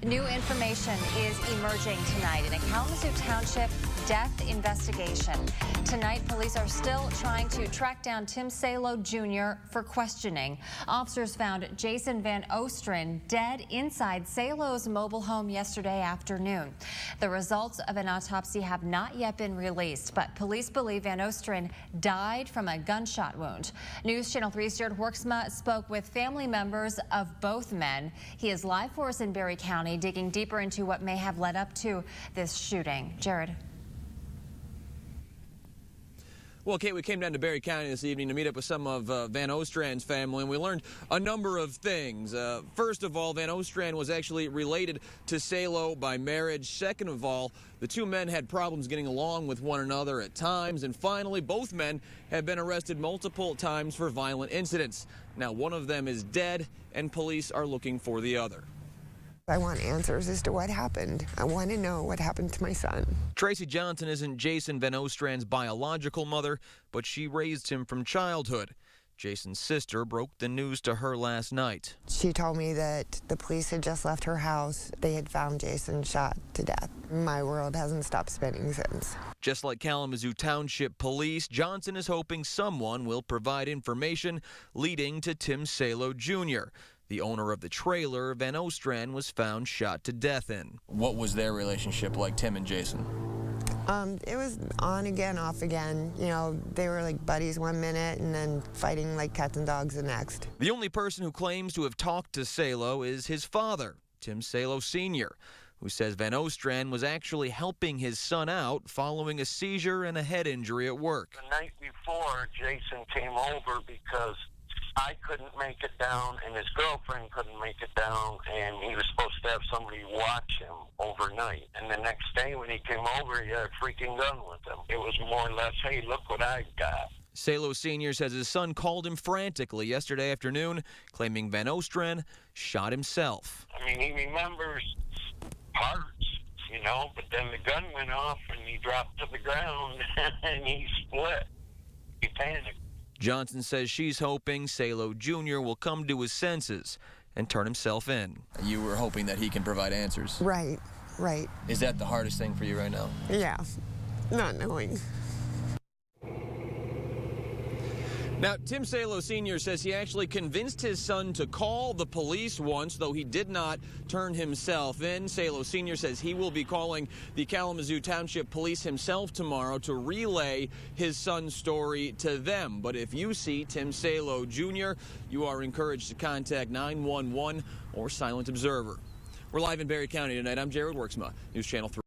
New information is emerging tonight in a Kalamazoo Township death investigation. Tonight, police are still trying to track down Tim Salo Jr. for questioning. Officers found Jason Van Ostrin dead inside Salo's mobile home yesterday afternoon. The results of an autopsy have not yet been released, but police believe Van Ostrin died from a gunshot wound. News Channel 3's Jared Worksma spoke with family members of both men. He is live for us in Berry County, digging deeper into what may have led up to this shooting. Jared. Well, Kate, we came down to Berry County this evening to meet up with some of Van Ostrin's family, and we learned a number of things. First of all, Van Ostrin was actually related to Salo by marriage. Second of all, the two men had problems getting along with one another at times. And finally, both men have been arrested multiple times for violent incidents. Now, one of them is dead, and police are looking for the other. I want answers as to what happened. I want to know what happened to my son. Tracy Johnson isn't Jason Van Ostrin's biological mother, but she raised him from childhood. Jason's sister broke the news to her last night. She told me that the police had just left her house. They had found Jason shot to death. My world hasn't stopped spinning since. Just like Kalamazoo Township police, Johnson is hoping someone will provide information leading to Tim Salo Jr., the owner of the trailer Van Ostrin was found shot to death in. What was their relationship like, Tim and Jason? It was on again, off again. You know, they were like buddies one minute and then fighting like cats and dogs the next. The only person who claims to have talked to Salo is his father, Tim Salo Jr., who says Van Ostrin was actually helping his son out following a seizure and a head injury at work. The night before, Jason came over because I couldn't make it down, and his girlfriend couldn't make it down, and he was supposed to have somebody watch him overnight. And the next day when he came over, he had a freaking gun with him. It was more or less, hey, look what I got. Salo Sr. says his son called him frantically yesterday afternoon, claiming Van Ostrin shot himself. I mean, he remembers parts, you know, but then the gun went off, and he dropped to the ground, and he split. He panicked. Johnson says she's hoping Salo Jr. will come to his senses and turn himself in. You were hoping that he can provide answers. Right, right. Is that the hardest thing for you right now? Yeah, not knowing. Now, Tim Salo Sr. says he actually convinced his son to call the police once, though he did not turn himself in. Salo Sr. says he will be calling the Kalamazoo Township Police himself tomorrow to relay his son's story to them. But if you see Tim Salo Jr., you are encouraged to contact 911 or Silent Observer. We're live in Berry County tonight. I'm Jared Worksma, News Channel 3.